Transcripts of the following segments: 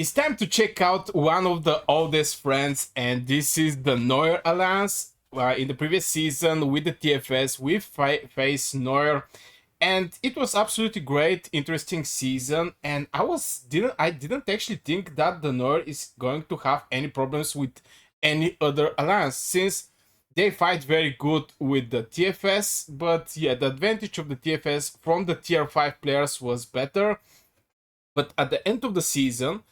It's time to check out one of the oldest friends, and this is the NOIR Alliance. In the previous season with the TFS, we faced NOIR, and it was absolutely great, interesting season. And I didn't actually think that the NOIR is going to have any problems with any other alliance, since they fight very good with the TFS. But yeah, the advantage of the TFS from the tier 5 players was better. But at the end of the season,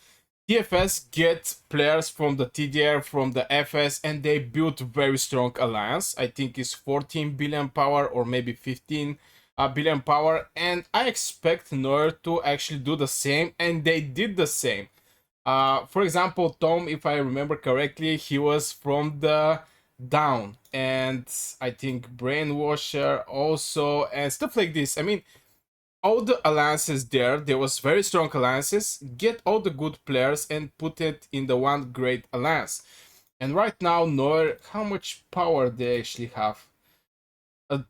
TFS gets players from the TDR, from the FS, and they built very strong alliance. I think it's 14 billion power or maybe 15 billion power, and I expect NOIR to actually do the same, and they did the same. For example, Tom, if I remember correctly, he was from the down, and I think Brainwasher also, and stuff like this. I mean, all the alliances there was very strong alliances. Get all the good players and put it in the one great alliance. And right now, NOIR, how much power they actually have?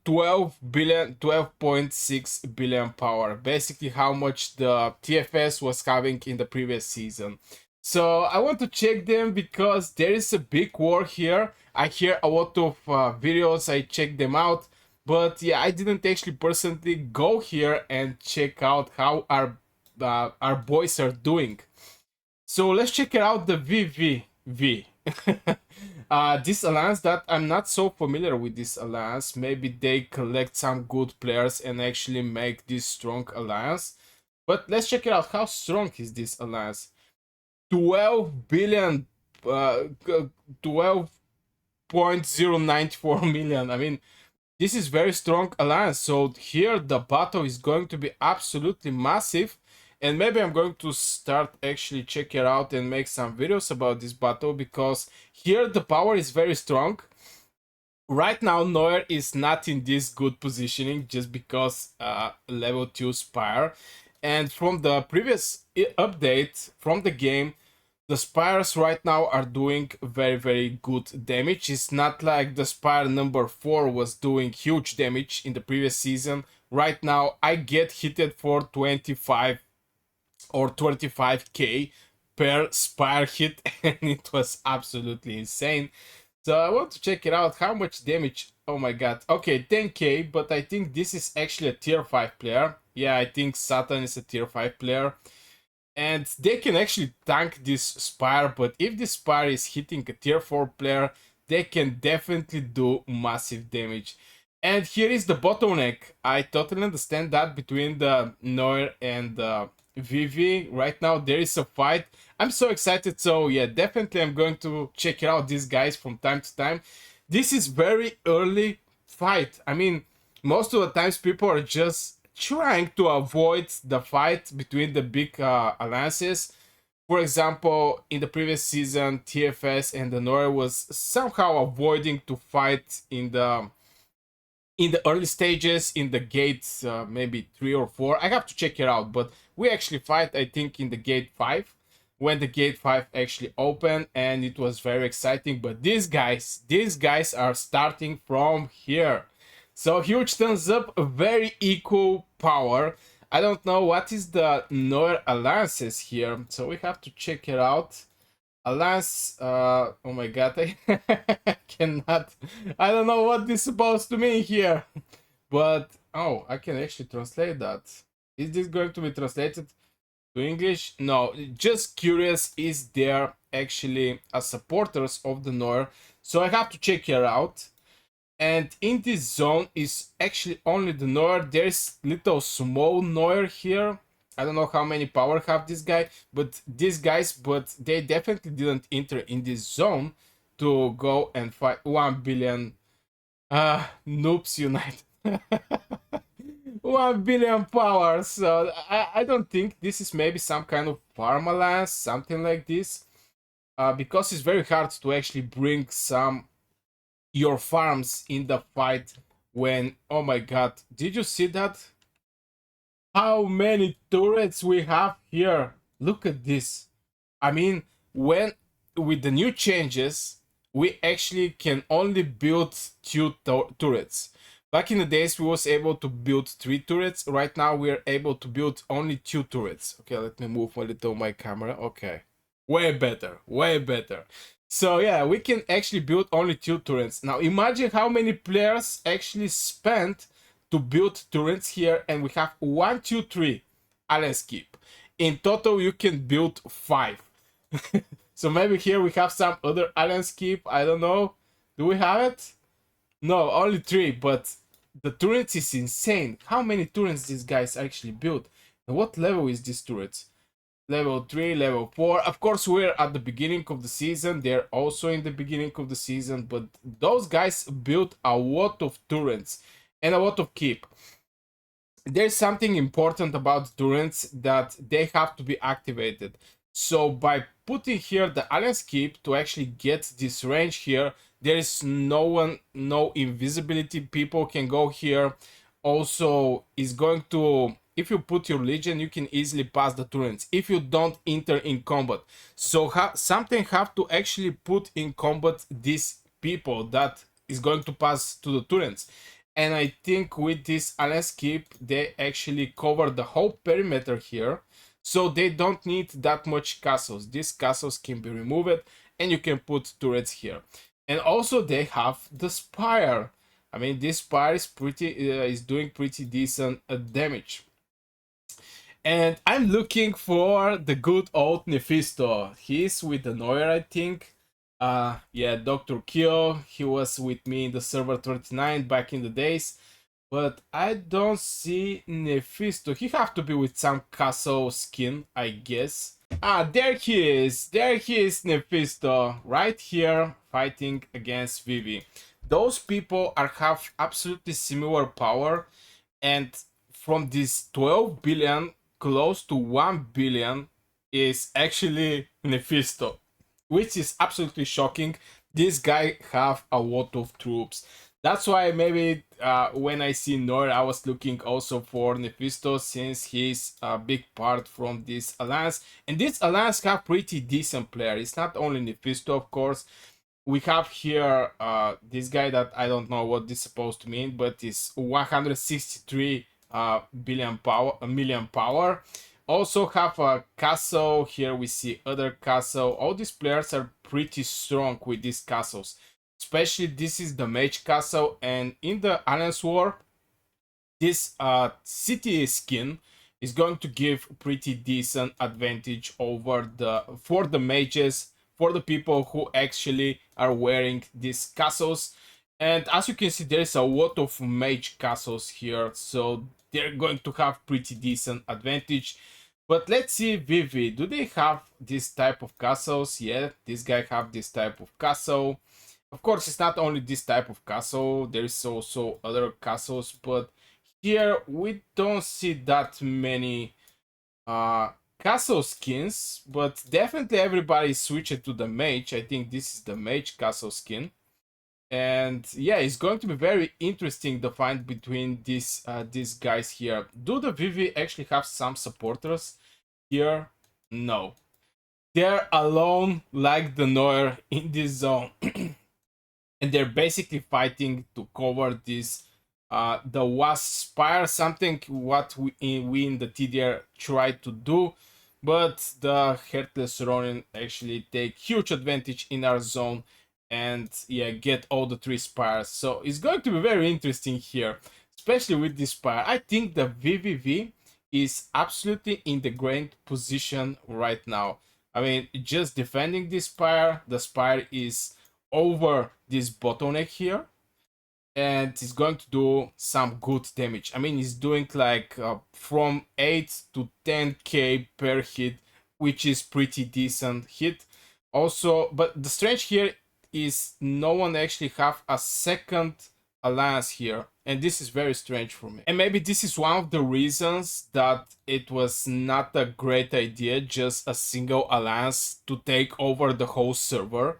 12 billion, 12.6 billion power. Basically, how much the TFS was having in the previous season. So I want to check them because there is a big war here. I hear a lot of videos. I check them out. But yeah, I didn't actually personally go here and check out how our boys are doing. So let's check it out, the VvV. This alliance that I'm not so familiar with this alliance. Maybe they collect some good players and actually make this strong alliance. But let's check it out. How strong is this alliance? 12 billion, 12.094 million. I mean, this is very strong alliance. So here the battle is going to be absolutely massive. And maybe I'm going to start actually check it out and make some videos about this battle, because here the power is very strong. Right now, NOIR is not in this good positioning just because level 2 Spire. And from the previous update from the game, the Spires right now are doing very good damage. It's not like the Spire number 4 was doing huge damage in the previous season. Right now, I get hitted for 25 or 25k per Spire hit, and it was absolutely insane. So I want to check it out. How much damage? Oh my god. Okay, 10k, but I think this is actually a tier 5 player. Yeah, I think Satan is a tier 5 player. And they can actually tank this Spire, but if this Spire is hitting a tier 4 player, they can definitely do massive damage. And here is the bottleneck. I totally understand that between the NOIR and the VV. Right now there is a fight. I'm so excited, so yeah, definitely I'm going to check out these guys from time to time. This is very early fight. I mean, most of the times people are just trying to avoid the fight between the big alliances. For example, in the previous season, TFS and the NOIR was somehow avoiding to fight in the early stages, in the gates, maybe 3 or 4. I have to check it out, but we actually fight, I think, in the gate 5, when the gate 5 actually opened, and it was very exciting. But these guys are starting from here. So huge thumbs up, a very equal power. I don't know what is the NOIR alliances here, so we have to check it out. Alliance, oh my god, I cannot, I don't know what this is supposed to mean here. But, oh, I can actually translate that. Is this going to be translated to English? No, just curious, is there actually a supporters of the NOIR? So I have to check it out. And in this zone is actually only the NOIR. There's little small NOIR here. I don't know how many power have this guy, but these guys, but they definitely didn't enter in this zone to go and fight 1 billion noobs unite. 1 billion power. So I don't think this is maybe some kind of farm alliance, something like this, because it's very hard to actually bring some your farms in the fight when, oh my god, did you see that? How many turrets we have here? Look at this. I mean, when with the new changes, we actually can only build 2 turrets. Back in the days, we was able to build 3 turrets. Right now, we are able to build only 2 turrets. Okay, let me move a little my camera. Okay, Way better, way better. So yeah, we can actually build only 2 turrets. Now imagine how many players actually spent to build turrets here, and we have 1, 2, 3 alliance keep. In total, you can build 5. So maybe here we have some other alliance keep. I don't know. Do we have it? No, only 3, but the turrets is insane. How many turrets these guys actually built? And what level is this turret? Level 3, level 4. Of course, we're at the beginning of the season. They're also in the beginning of the season, but those guys built a lot of turrets and a lot of keep. There's something important about turrets that they have to be activated. So by putting here the alliance keep to actually get this range here, there is no invisibility. People can go here. Also, is going to, if you put your legion, you can easily pass the turrets if you don't enter in combat. So something have to actually put in combat these people that is going to pass to the turrets. And I think with this alliance keep, they actually cover the whole perimeter here. So they don't need that much castles. These castles can be removed and you can put turrets here. And also they have the spire. I mean, this spire is is doing pretty decent damage. And I'm looking for the good old Nephisto. He's with the NOIR, I think. Yeah, Dr. Kill. He was with me in the server 39 back in the days. But I don't see Nephisto. He have to be with some castle skin, I guess. Ah, there he is. There he is, Nephisto. Right here, fighting against VvV. Those people have absolutely similar power. And from this 12 billion, close to 1 billion is actually Nephisto, which is absolutely shocking. This guy have a lot of troops. That's why maybe when I see NOIR, I was looking also for Nephisto, since he's a big part from this alliance. And this alliance have pretty decent players. It's not only Nephisto, of course. We have here this guy that I don't know what this is supposed to mean, but it's 163 million power. Also have a castle. Here we see other castle. All these players are pretty strong with these castles. Especially this is the mage castle, and in the Alliance War, this city skin is going to give pretty decent advantage over for the mages, for the people who actually are wearing these castles. And as you can see, there's a lot of mage castles here, so they're going to have pretty decent advantage. But let's see VvV. Do they have this type of castles? Yeah, this guy have this type of castle. Of course, it's not only this type of castle. There is also other castles, but here we don't see that many castle skins. But definitely everybody switched to the mage. I think this is the mage castle skin. And yeah, it's going to be very interesting the fight between these guys here. Do the VvV actually have some supporters here? No. They're alone like the NOIR in this zone. And they're basically fighting to cover this the wasp spire, something what we in the TDR tried to do, but the Heartless Ronin actually take huge advantage in our zone and yeah, get all the 3 spires. So it's going to be very interesting here, especially with this spire. I think the VvV is absolutely in the great position right now. I mean, just defending this spire, the spire is over this bottleneck here, and it's going to do some good damage. I mean, it's doing like from 8 to 10k per hit, which is pretty decent hit. Also, but the strange here is no one actually have a second alliance here, and this is very strange for me. And maybe this is one of the reasons that it was not a great idea, just a single alliance to take over the whole server.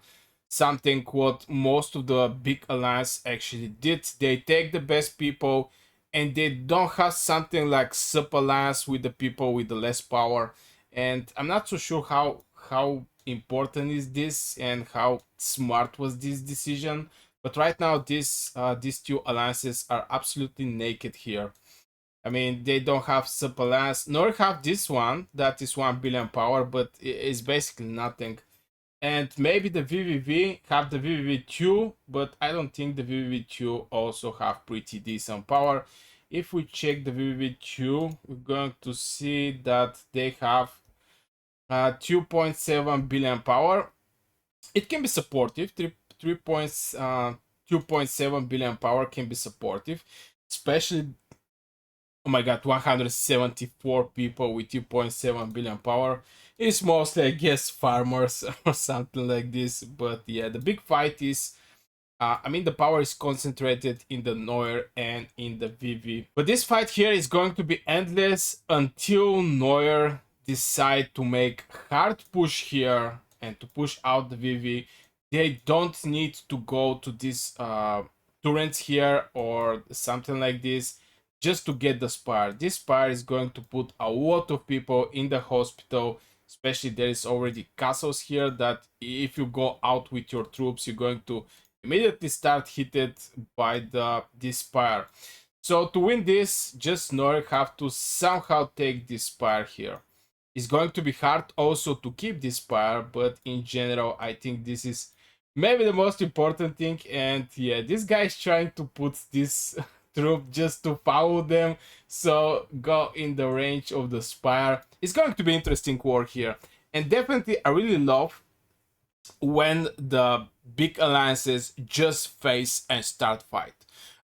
Something what most of the big alliance actually did. They take the best people and they don't have something like sub alliance with the people with the less power. And I'm not so sure how important is this and how smart was this decision. But right now these 2 alliances are absolutely naked here. I mean, they don't have sub-alliance, nor have this one, that is 1 billion power, but it's basically nothing. And maybe the VvV have the VvV2, but I don't think the VvV2 also have pretty decent power. If we check the VvV2, we're going to see that they have 2.7 billion power. It can be supportive. 2.7 billion power can be supportive, especially, oh my god, 174 people with 2.7 billion power. It's mostly, I guess, farmers or something like this. But yeah, the big fight is, I mean, the power is concentrated in the NOIR and in the VV. But this fight here is going to be endless until NOIR decide to make hard push here and to push out the VV. They don't need to go to this turrets here or something like this just to get the spire. This spire is going to put a lot of people in the hospital, especially there is already castles here that if you go out with your troops, you're going to immediately start hit by this spire. So to win this, just NOIR have to somehow take this spire here. It's going to be hard also to keep this spire, but in general, I think this is maybe the most important thing. And yeah, this guy is trying to put this troop just to follow them, so go in the range of the spire. It's going to be interesting war here, and definitely I really love when the big alliances just face and start fight.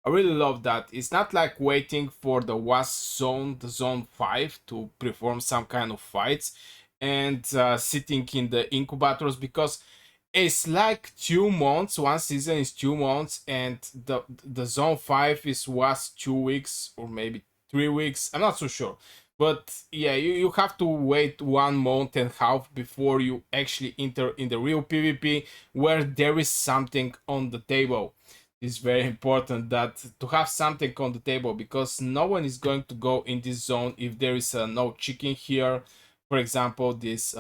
I really love that. It's not like waiting for the WAS zone, the zone 5, to perform some kind of fights and sitting in the incubators, because it's like 2 months. One season is 2 months, and the zone 5 is was 2 weeks or maybe 3 weeks. I'm not so sure. But yeah, you have to wait 1 month and a half before you actually enter in the real PvP where there is something on the table. It's very important that to have something on the table, because no one is going to go in this zone if there is no chicken here. For example, this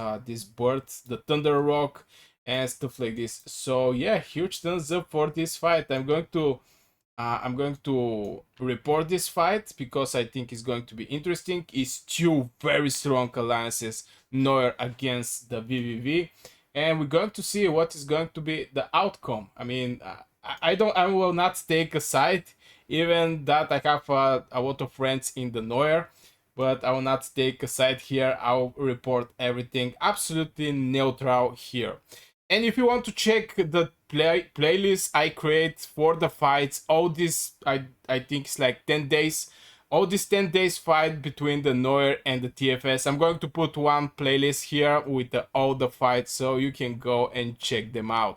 bird, the thunder rock, and stuff like this. So yeah, huge thumbs up for this fight. I'm going to report this fight because I think it's going to be interesting. It's two very strong alliances, NOIR against the VvV, and we're going to see what is going to be the outcome. I mean, I will not take a side, even that I have a lot of friends in the NOIR, but I will not take a side here. I'll report everything absolutely neutral here. And if you want to check the playlist I create for the fights, all this, I think it's like 10 days, all this 10 days fight between the NOIR and the TFS, I'm going to put one playlist here with all the fights, so you can go and check them out.